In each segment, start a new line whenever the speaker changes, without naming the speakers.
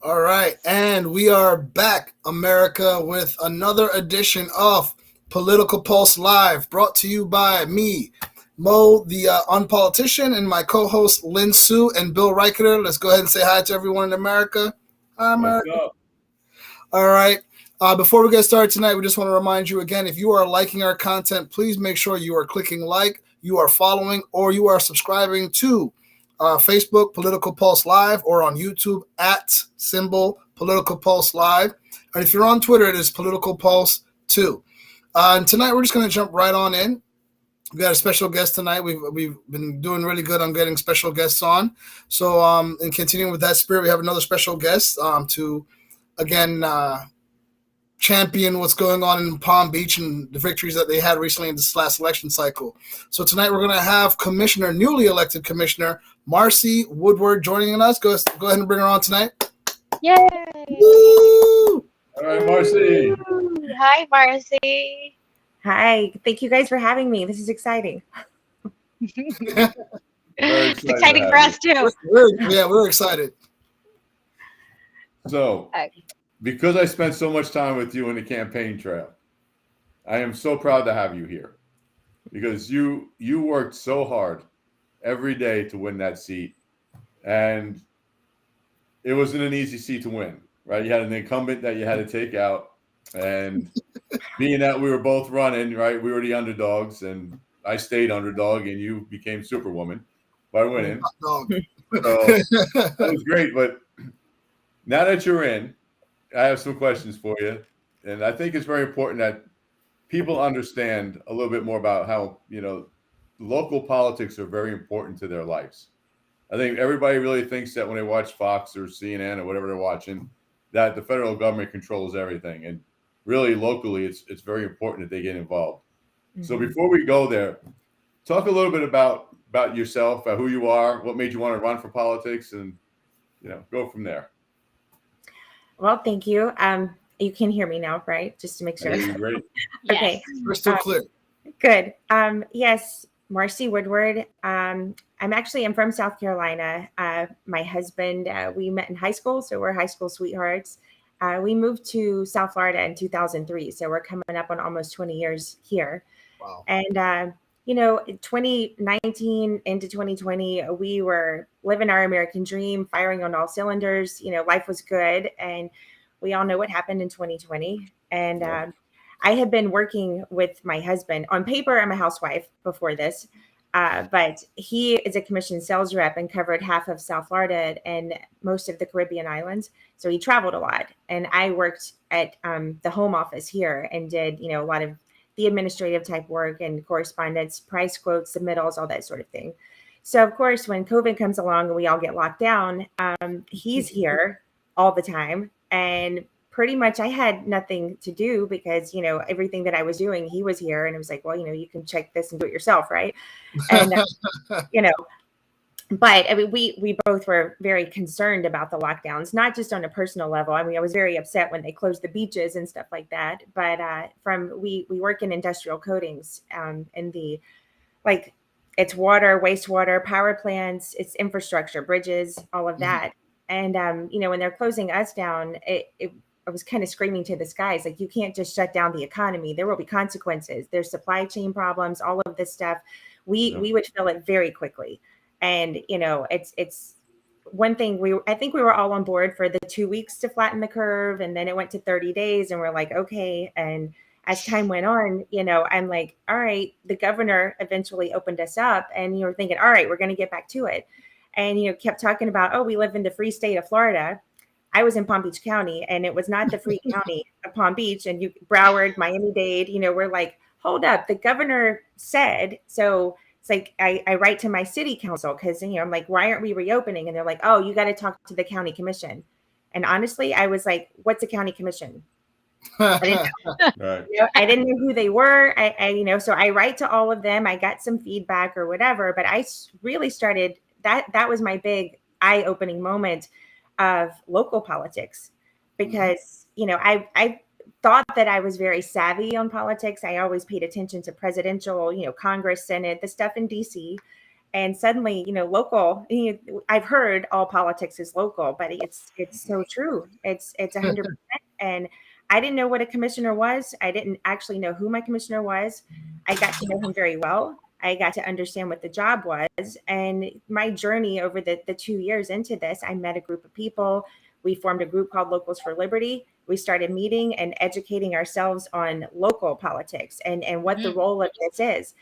All right, and we are back, America, with another edition of Political Pulse Live, brought to you by me, Mo, the unpolitician, and my co-host Lynn Sue and Bill Reicher. Let's go ahead and say hi to everyone in America. Hi, America.
What's up?
All right. Before we get started tonight, we just want to remind you again, if you are liking our content, please make sure you are clicking like, you are following, or you are subscribing to Facebook, Political Pulse Live, or on YouTube at symbol Political Pulse Live. And if you're on Twitter, it is Political Pulse 2. And tonight, we're just going to jump right on in. We got a special guest tonight. We've been doing really good on getting special guests on. So, in continuing with that spirit, we have another special guest to, again, champion what's going on in Palm Beach and the victories that they had recently in this last election cycle. So tonight we're going to have newly elected Commissioner Marci Woodward joining us. Go ahead and bring her on tonight.
Yay!
Woo!
All right, Marci.
Hi, Marci.
Hi. Thank you guys for having me. This is exciting.
It's exciting for us too.
We're excited.
So, because I spent so much time with you in the campaign trail, I am so proud to have you here because you worked so hard every day to win that seat, and it wasn't an easy seat to win, right? You had an incumbent that you had to take out, and being that we were both running, right? We were the underdogs, and I stayed underdog, and you became Superwoman by winning. So that was great, but now that you're in, I have some questions for you, and I think it's very important that people understand a little bit more about how, local politics are very important to their lives. I think everybody really thinks that when they watch Fox or CNN or whatever they're watching, that the federal government controls everything, and really locally, it's very important that they get involved. Mm-hmm. So before we go there, talk a little bit about yourself, about who you are, what made you want to run for politics, and go from there.
Well, thank you. You can hear me now, right? Just to make sure.
Great.
Okay.
We're still clear.
Good. Yes, Marci Woodward. I'm from South Carolina. My husband, we met in high school, so we're high school sweethearts. We moved to South Florida in 2003, so we're coming up on almost 20 years here.
Wow.
And 2019 into 2020, we were living our American dream, firing on all cylinders. Life was good. And we all know what happened in 2020. And I had been working with my husband. On paper, I'm a housewife before this. But he is a commissioned sales rep and covered half of South Florida and most of the Caribbean islands. So he traveled a lot. And I worked at the home office here and did, a lot of the administrative type work and correspondence, price quotes, submittals, all that sort of thing. So of course, when COVID comes along and we all get locked down, he's here all the time. And pretty much I had nothing to do because, everything that I was doing, he was here and it was like, well, you can check this and do it yourself. Right. And, but I mean, we both were very concerned about the lockdowns, not just on a personal level. I mean, I was very upset when they closed the beaches and stuff like that. But we work in industrial coatings, in the it's water, wastewater, power plants, it's infrastructure, bridges, all of that. And when they're closing us down, I was kind of screaming to the skies, like, you can't just shut down the economy. There will be consequences. There's supply chain problems, all of this stuff. We would feel it very quickly. And, it's one thing I think we were all on board for the 2 weeks to flatten the curve. And then it went to 30 days and we're like, okay. And as time went on, I'm like, all right, the governor eventually opened us up and you're thinking, all right, we're going to get back to it. And, kept talking about, we live in the free state of Florida. I was in Palm Beach County and it was not the free county of Palm Beach and Broward, Miami-Dade, we're like, hold up, the governor said, so it's like, I write to my city council because, I'm like, why aren't we reopening? And they're like, oh, you got to talk to the county commission. And honestly, I was like, what's a county commission? I didn't know. I didn't know who they were. So I write to all of them. I got some feedback or whatever, but I really started, that was my big eye-opening moment of local politics because, I thought that I was very savvy on politics. I always paid attention to presidential, Congress, Senate, the stuff in DC. And suddenly, local, I've heard all politics is local, but it's so true. It's 100%. And I didn't know what a commissioner was. I didn't actually know who my commissioner was. I got to know him very well. I got to understand what the job was. And my journey over the 2 years into this, I met a group of people. We formed a group called Locals for Liberty. We started meeting and educating ourselves on local politics and what the role of this is.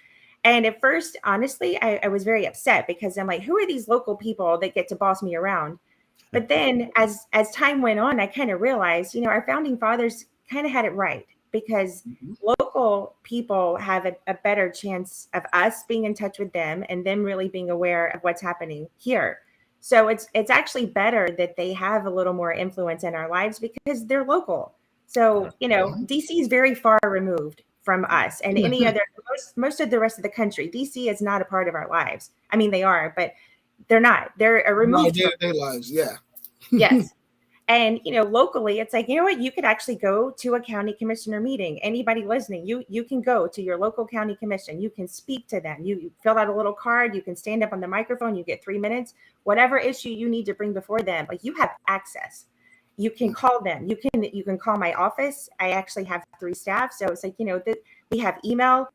And at first, honestly, I was very upset because I'm like, who are these local people that get to boss me around? But then as time went on, I kind of realized, our founding fathers kind of had it right, because local people have a better chance of us being in touch with them and them really being aware of what's happening here. So it's actually better that they have a little more influence in our lives because they're local. So, DC is very far removed from us and any other, most of the rest of the country. DC is not a part of our lives. I mean, they are, but they're not. They're a removed
from their lives. Yeah.
Yes. And, locally, it's like, what, you could actually go to a county commissioner meeting. Anybody listening, you can go to your local county commission. You can speak to them. You fill out a little card. You can stand up on the microphone. You get 3 minutes. Whatever issue you need to bring before them, like, you have access. You can call them. You can call my office. I actually have 3 staff. So it's like, we have email.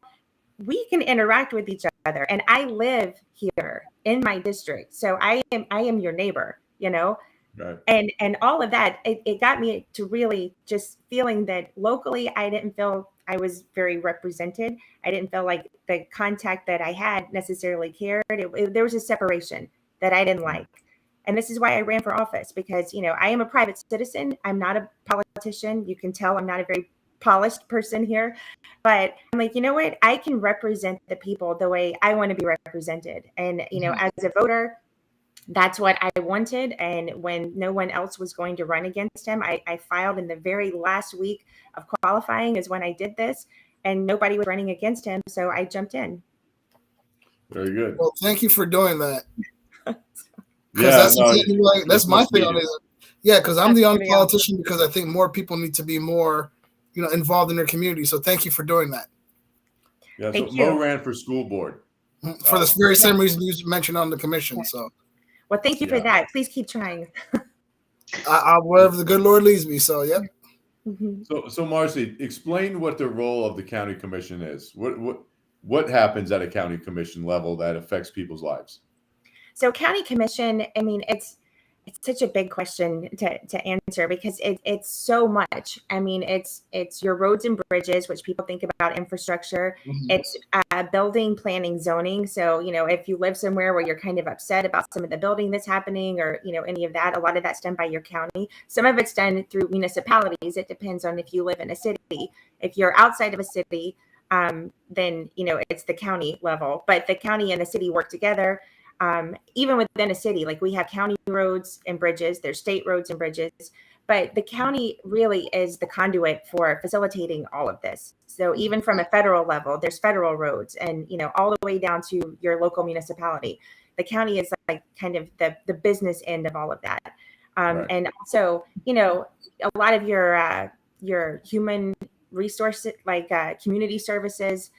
We can interact with each other. And I live here in my district. So I am your neighbor,
Right.
And all of that, it got me to really just feeling that locally, I didn't feel I was very represented. I didn't feel like the contact that I had necessarily cared. There was a separation that I didn't like. And this is why I ran for office, because, I am a private citizen. I'm not a politician. You can tell I'm not a very polished person here, but I'm like, what? I can represent the people the way I want to be represented. And, as a voter, that's what I wanted. And when no one else was going to run against him, I filed in the very last week of qualifying is when I did this, and nobody was running against him. So I jumped in.
Very good.
Well, thank you for doing that.
Yeah,
that's my thing on it. Yeah, because I'm the only politician, because I think more people need to be more, involved in their community. So thank you for doing that.
Yeah, so Mo ran for school board.
For the very same reason you mentioned on the commission. So.
Well, thank you for that. Please keep trying.
Wherever the good Lord leads me. So, yeah.
Mm-hmm.
So Marci, explain what the role of the county commission is. What happens at a county commission level that affects people's lives?
So county commission, I mean, it's such a big question to answer, because it's so much. I mean, it's your roads and bridges, which people think about infrastructure. Mm-hmm. It's building, planning, zoning. So, if you live somewhere where you're kind of upset about some of the building that's happening, or, any of that, a lot of that's done by your county. Some of it's done through municipalities. It depends on if you live in a city. If you're outside of a city, then, it's the county level. But the county and the city work together. Even within a city, like, we have county roads and bridges, there's state roads and bridges, but the county really is the conduit for facilitating all of this. So even from a federal level, there's federal roads, and, all the way down to your local municipality. The county is like kind of the business end of all of that. Right. And also, a lot of your human resources, like community services,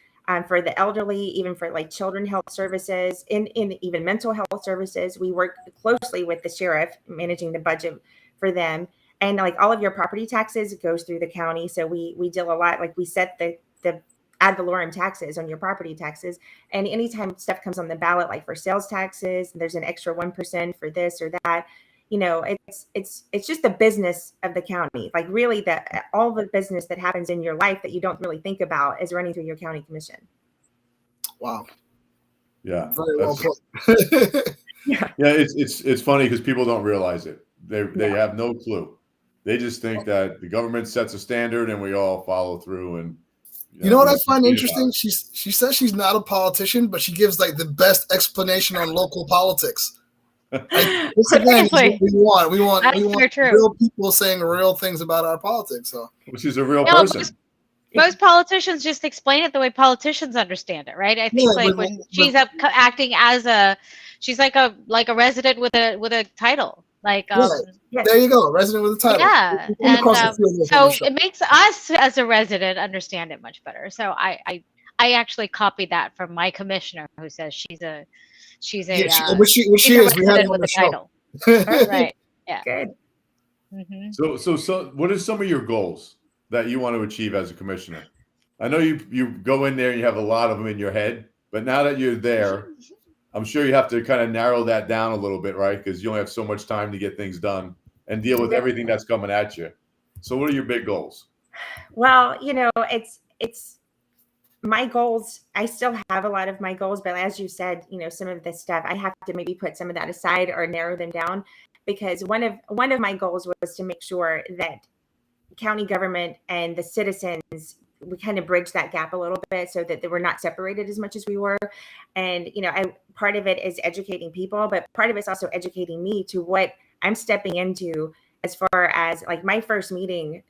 for the elderly, even for like children health services, in even mental health services. We work closely with the sheriff, managing the budget for them. And like all of your property taxes, it goes through the county. So we deal a lot, like we set the ad valorem taxes on your property taxes. And anytime stuff comes on the ballot, like for sales taxes, there's an extra 1% for this or that. It's just the business of the county. Like, really, all the business that happens in your life that you don't really think about is running through your county commission.
Wow.
Yeah.
Very well put.
Yeah, it's funny because people don't realize it. They have no clue. They just think that the government sets a standard and we all follow through. And
you know what I find interesting? She says she's not a politician, but she gives like the best explanation on local politics. This again is what we want. We want real people saying real things about our politics. So,
she's a real person.
Most politicians just explain it the way politicians understand it, right? I think when she's acting as she's like a resident with a title. Like
there you go, resident with a title.
Yeah, and so it makes us as a resident understand it much better. So I actually copied that from my commissioner, who says she's a
which she
she's a
is. We had
resident
her on
with
the
a
show.
title. Right. Yeah.
Good.
Mm-hmm.
So what are some of your goals that you want to achieve as a commissioner? I know you go in there and you have a lot of them in your head, but now that you're there, I'm sure you have to kind of narrow that down a little bit, right? Because you only have so much time to get things done and deal with everything that's coming at you. So what are your big goals?
Well, it's my goals. I still have a lot of my goals, but as you said, some of this stuff, I have to maybe put some of that aside or narrow them down, because one of my goals was to make sure that county government and the citizens, we kind of bridge that gap a little bit so that they were not separated as much as we were. And, part of it is educating people, but part of it's also educating me to what I'm stepping into as far as like my first meeting.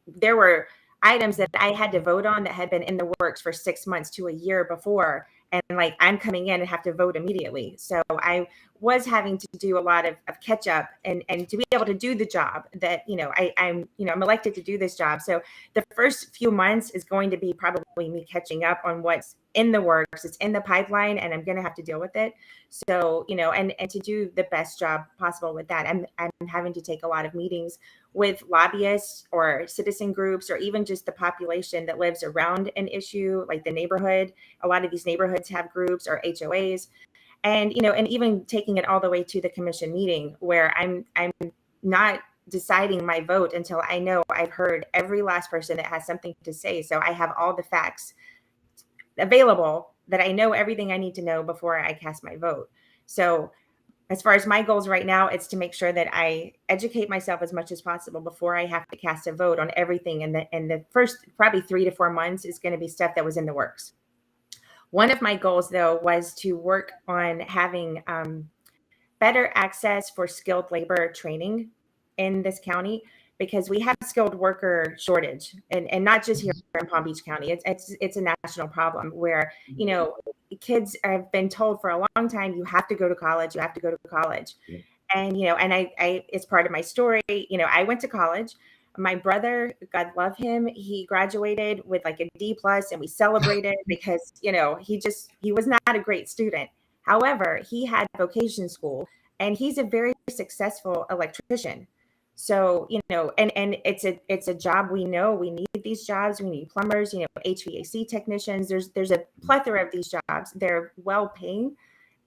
There were items that I had to vote on that had been in the works for 6 months to a year before. And like, I'm coming in and have to vote immediately. So I was having to do a lot of catch up and to be able to do the job that, I'm elected to do this job. So the first few months is going to be probably me catching up on what's in the works. It's in the pipeline and I'm going to have to deal with it. So, and to do the best job possible with that, I'm having to take a lot of meetings with lobbyists or citizen groups, or even just the population that lives around an issue, like the neighborhood. A lot of these neighborhoods have groups or HOAs, and and even taking it all the way to the commission meeting, where I'm not deciding my vote until I know I've heard every last person that has something to say. So I have all the facts available, that I know everything I need to know before I cast my vote. So as far as my goals right now, it's to make sure that I educate myself as much as possible before I have to cast a vote on everything. And the first probably 3 to 4 months is going to be stuff that was in the works. One of my goals, though, was to work on having better access for skilled labor training in this county, because we have skilled worker shortage, and not just here in Palm Beach County. It's a national problem where, kids have been told for a long time, you have to go to college, you have to go to college.
Yeah.
And, and I it's part of my story. I went to college. My brother, God love him, he graduated with like a D+, and we celebrated because, he was not a great student. However, he had vocation school and he's a very successful electrician. So, and it's a job we know we need these jobs. We need plumbers, HVAC technicians. There's a plethora of these jobs. They're well paying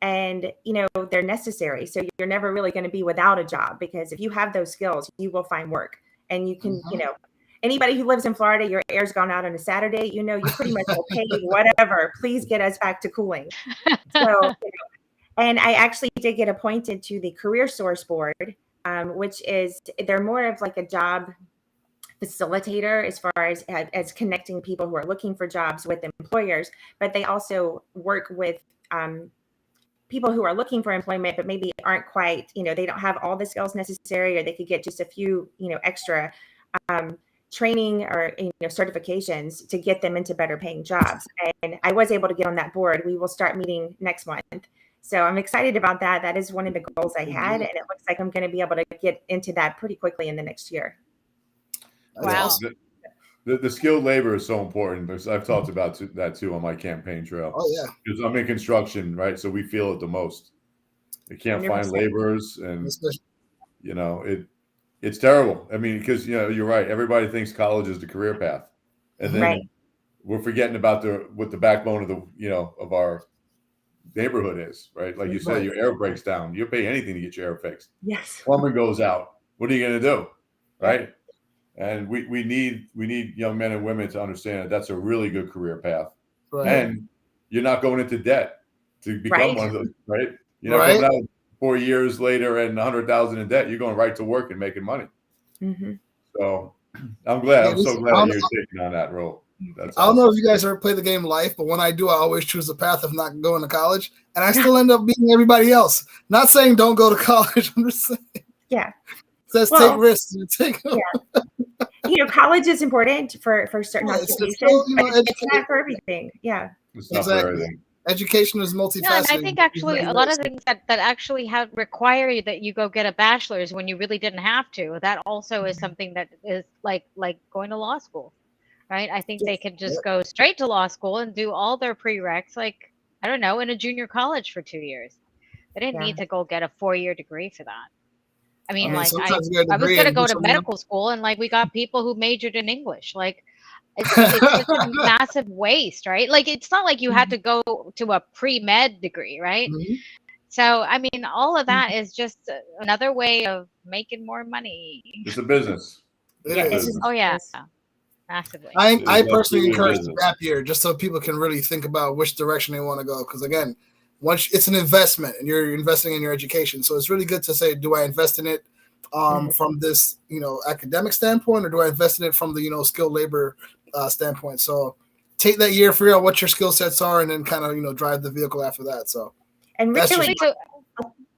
and, they're necessary. So you're never really going to be without a job, because if you have those skills, you will find work. And you can, anybody who lives in Florida, your air's gone out on a Saturday, you pretty much will pay whatever. Please get us back to cooling. So, and I actually did get appointed to the Career Source Board, which is, they're more of like a job facilitator as far as connecting people who are looking for jobs with employers, but they also work with people who are looking for employment, but maybe aren't quite, they don't have all the skills necessary, or they could get just a few, extra training or certifications to get them into better paying jobs. And I was able to get on that board. We will start meeting next month. So I'm excited about that. That is one of the goals I had, and it looks like I'm going to be able to get into that pretty quickly in the next year.
Wow.
The skilled labor is so important, because I've talked about that too on my campaign trail.
Oh yeah,
because I'm in construction, right? So we feel it the most. They can't
100%.
find laborers, and
especially,
it's terrible. I mean, because you're right. Everybody thinks college is the career path, and then
Right.
we're forgetting about what the backbone of the of our neighborhood is, right? Like you said,
Right.
your air breaks down. You'll pay anything to get your air fixed.
Yes.
Plumbing goes out. What are you going to do, right? And we need young men and women to understand that that's a really good career path,
right.
and you're not going into debt to become
Right.
one of those, right? You're not
Right.
coming out 4 years later and 100,000 in debt. You're going right to work and making money.
Mm-hmm.
So I'm glad.
Yeah,
I'm so glad that you're taking on that role. That's
I don't know
awesome.
if you guys ever play the game Life, but when I do, I always choose the path of not going to college, and I still end up beating everybody else. Not saying don't go to college. I'm just saying.
Yeah.
It says
Well,
take risks. Take
college is important for certain
Yeah, it's
occupations,
still,
but it's not for everything. Yeah.
It's not
Exactly.
for everything.
Education is multifaceted.
No, and I think actually a lot of things that actually have require that you go get a bachelor's when you really didn't have to. That also is something that is like going to law school, right? I think they can just go straight to law school and do all their prereqs. Like, I don't know, in a junior college for 2 years. They didn't
Yeah.
need to go get a 4-year degree for that. I mean, like
sometimes you get a
I was
degree
gonna
and
go
do
to
something else.
medical school, and like we got people who majored in English. Like it's such a massive waste, right? Like it's not like you had to go to a pre-med degree, right?
Mhm.
So I mean, all of that is just another way of making more money.
It's a business.
It
Yeah,
is.
it is.
Oh yeah, massively.
I
It is
personally
absolutely a
encourage the
business.
gap year just so people can really think about which direction they want to go. Because again, once it's an investment and you're investing in your education, so it's really good to say, do I invest in it from this academic standpoint, or do I invest in it from the skilled labor standpoint? So take that year, figure out what your skill sets are, and then kind of drive the vehicle after that. So
And
that's
really,
just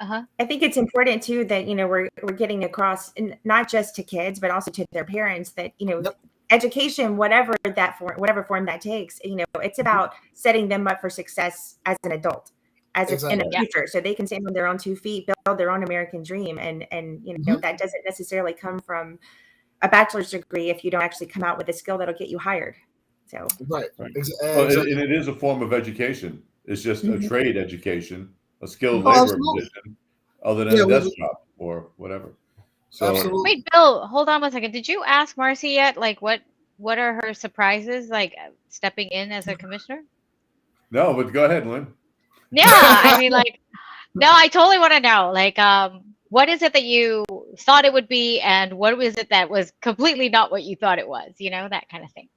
I think it's important too that we're getting across, not just to kids but also to their parents, that
Yep.
education, whatever form that takes, it's about setting them up for success as an adult, in
Exactly.
the future, so they can stand on their own 2 feet, build their own American dream, and that doesn't necessarily come from a bachelor's degree if you don't actually come out with a skill that'll get you hired. So
Right.
Well,
Exactly.
and it is a form of education. It's just a trade education, a skilled
Oh,
labor
absolutely.
position, other than
Yeah,
a desk job or whatever. So
Absolutely.
Wait, Bill, hold on one second. Did you ask Marci yet? Like, what are her surprises? Like stepping in as a commissioner?
no, but go ahead, Lynn.
Yeah, I mean, like, no, I totally want to know. Like, what is it that you thought it would be, and what was it that was completely not what you thought it was? That kind of thing.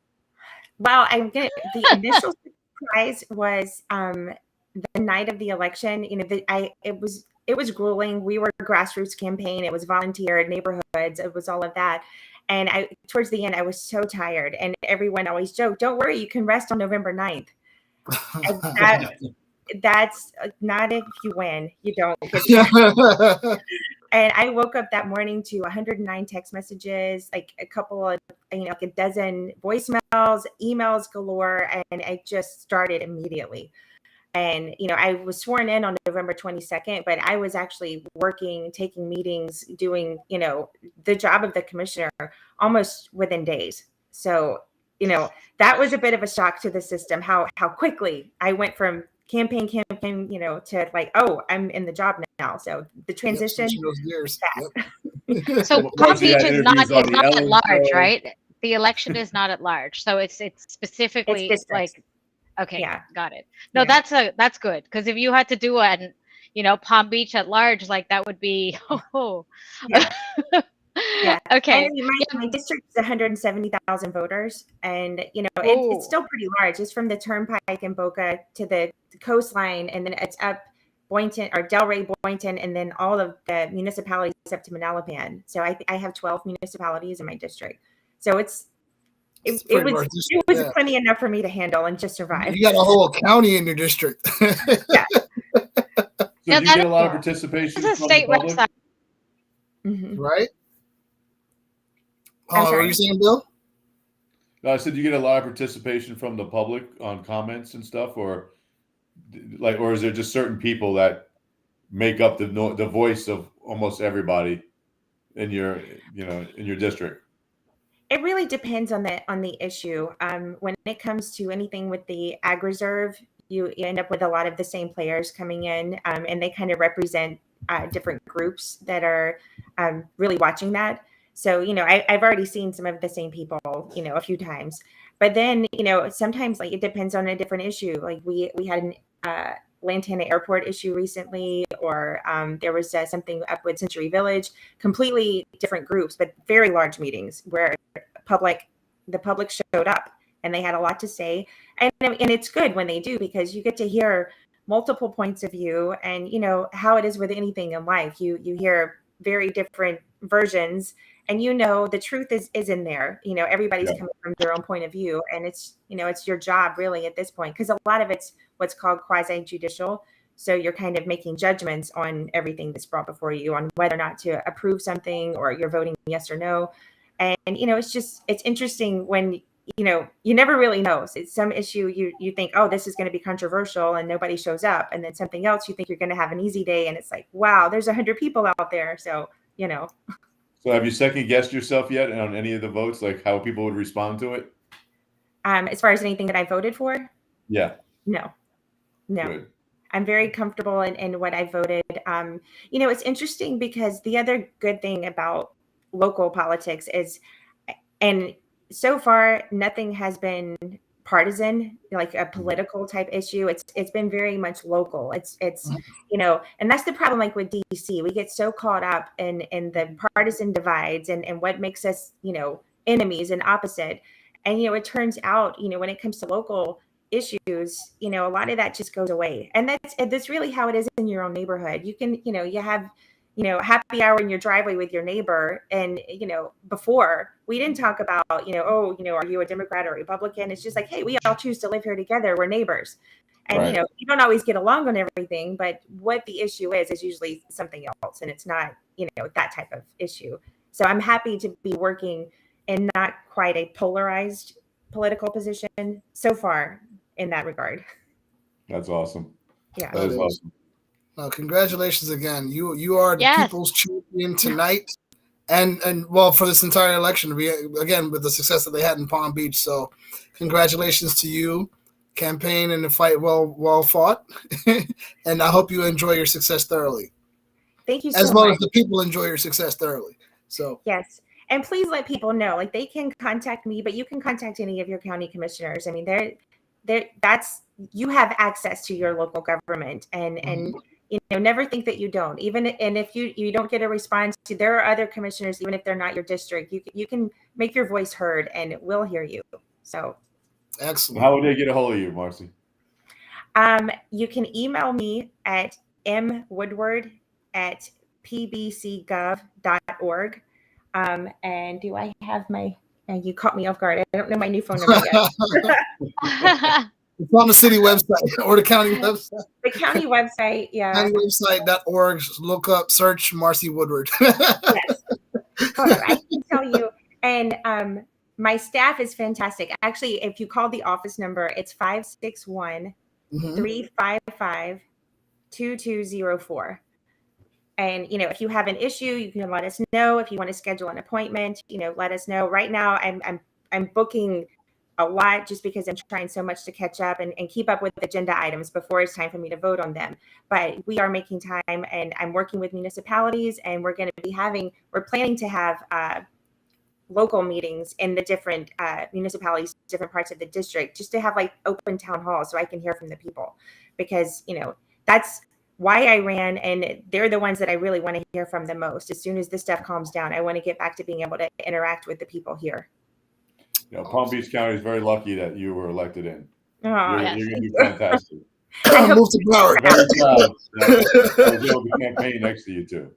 Well, the initial surprise was the night of the election. It was grueling. We were a grassroots campaign. It was volunteer neighborhoods. It was all of that. And towards the end, I was so tired. And everyone always joked, "Don't worry, you can rest on November 9th." And that's not if you win. You don't get to. And I woke up that morning to 109 text messages, like a couple of, like a dozen voicemails, emails galore, and I just started immediately. And, I was sworn in on November 22nd, but I was actually working, taking meetings, doing, the job of the commissioner almost within days. So, that was a bit of a shock to the system, how quickly I went from campaign, to like, oh, I'm in the job now. So the transition.
Yep, those years.
Well,
So Palm
Marci
Beach
had
is not
interviews on the
at
Ellen
large,
Show.
right? The election is not at large, so it's specifically
It's
like, okay,
Yeah.
got it. No,
Yeah.
that's good, because if you had to do an Palm Beach at large, like that would be
Yeah. Yeah.
Okay.
And my district is 170,000 voters, and
Ooh.
it's still pretty large. It's from the Turnpike in Boca to the coastline, and then it's up Boynton or Delray, Boynton, and then all of the municipalities up to Manalapan. So I have 12 municipalities in my district. So it was plenty enough for me to handle and just survive.
You got a whole county in your district.
Yeah.
So did you get a lot of participation
It's a
from
state
the public?
website.
Mm-hmm.
Right?
I'm
What
sorry.
were you saying, Bill?
No, I said you get a lot of participation from the public on comments and stuff, or is there just certain people that make up the voice of almost everybody in your district?
It really depends on the issue. When it comes to anything with the ag reserve, you end up with a lot of the same players coming in, and they kind of represent different groups that are really watching that. So, I've already seen some of the same people, a few times. But then, sometimes like it depends on a different issue. Like we had an Lantana Airport issue recently, or there was something up with Century Village, completely different groups, but very large meetings where the public showed up and they had a lot to say. And it's good when they do, because you get to hear multiple points of view, and how it is with anything in life. You hear very different versions, and the truth is in there. Everybody's coming from their own point of view, and it's your job really at this point, because a lot of it's what's called quasi judicial. So you're kind of making judgments on everything that's brought before you, on whether or not to approve something, or you're voting yes or no. And it's interesting when you never really know. So it's some issue you think, oh, this is going to be controversial, and nobody shows up, and then something else you think you're going to have an easy day, and it's like, wow, there's 100 people out there. So
So have you second guessed yourself yet on any of the votes, like how people would respond to it?
As far as anything that I voted for?
Yeah.
No. No.
Good.
I'm very comfortable in what I voted. It's interesting because the other good thing about local politics is, and so far nothing has been partisan, like a political type issue. It's been very much local. It's and that's the problem. Like with DC, we get so caught up in the partisan divides and what makes us enemies and opposite. And it turns out when it comes to local issues, a lot of that just goes away. And that's really how it is in your own neighborhood. You can, you have, happy hour in your driveway with your neighbor. And, before we didn't talk about, are you a Democrat or Republican? It's just like, hey, we all choose to live here together. We're neighbors. And,
Right.
You don't always get along on everything, but what the issue is usually something else. And it's not, that type of issue. So I'm happy to be working in not quite a polarized political position so far in that regard.
That's awesome.
Yeah.
That is awesome.
Well, congratulations again. You are the
Yes.
people's champion tonight, and well, for this entire election, to be again with the success that they had in Palm Beach. So, congratulations to you, campaign and the fight well fought, and I hope you enjoy your success thoroughly.
Thank you so
as well
much.
as the people enjoy your success thoroughly. So
Yes. And please let people know, like, they can contact me, but you can contact any of your county commissioners. I mean, you have access to your local government, and never think that you don't. And if you don't get a response, there are other commissioners, even if they're not your district, you can make your voice heard, and we'll hear you. So
excellent.
How would they get a hold of you, Marci?
You can email me at mwoodward@pbcgov.org. And do I have you caught me off guard. I don't know my new phone number yet.
It's on the city website or the county website.
The county website, yeah.
County website.org. Look up, search Marci Woodward.
Yes. I can tell you. And my staff is fantastic. Actually, if you call the office number, it's 561-355-2204. And, if you have an issue, you can let us know. If you want to schedule an appointment, let us know. Right now, I'm booking a lot just because I'm trying so much to catch up and keep up with agenda items before it's time for me to vote on them. But we are making time, and I'm working with municipalities, and we're planning to have local meetings in the different municipalities, different parts of the district, just to have like open town halls so I can hear from the people, because, that's why I ran, and they're the ones that I really want to hear from the most. As soon as this stuff calms down, I want to get back to being able to interact with the people here.
Palm Beach County is very lucky that you were elected in.
Oh,
You're going to do fantastic.
I move to Broward.
Very proud that I was able to campaign next to you too.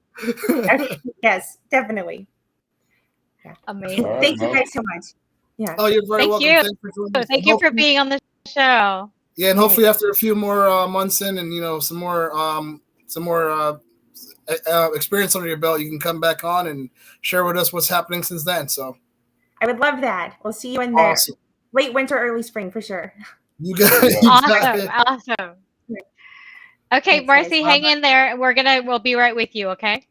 Yes, definitely. Yeah.
Amazing.
All right,
Thank you guys so much. Yeah.
Oh, you're very welcome.
you.
Thanks for joining us.
Thank you for being on the show.
Yeah, and hopefully after a few more months in, and some more experience under your belt, you can come back on and share with us what's happening since then. So
I would love that. We'll see you in there.
awesome.
Late winter, early spring for sure.
You guys,
Awesome. Okay,
Thanks,
Marci,
guys.
hang in there. We'll be right with you. Okay.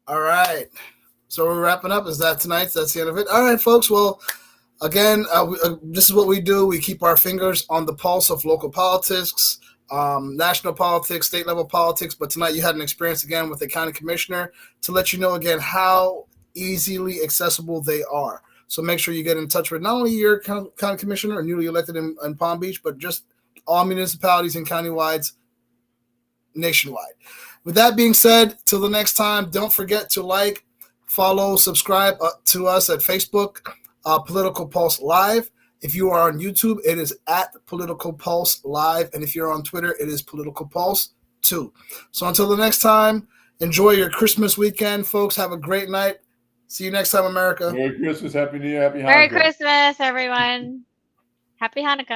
All right. So we're wrapping up. Is that tonight? That's the end of it. All right, folks. Well, again, this is what we do. We keep our fingers on the pulse of local politics, national politics, state level politics. But tonight you had an experience again with the county commissioner to let you know again how easily accessible they are. So make sure you get in touch with not only your county commissioner or newly elected in Palm Beach, but just all municipalities and countywides nationwide. With that being said, till the next time, don't forget to like, follow, subscribe to us at Facebook, Political Pulse Live. If you are on YouTube, it is at Political Pulse Live. And if you're on Twitter, it is Political Pulse 2. So until the next time, enjoy your Christmas weekend, folks. Have a great night. See you next time, America.
Merry Christmas, Happy New Year, Happy Hanukkah.
Merry Christmas, everyone. Happy Hanukkah.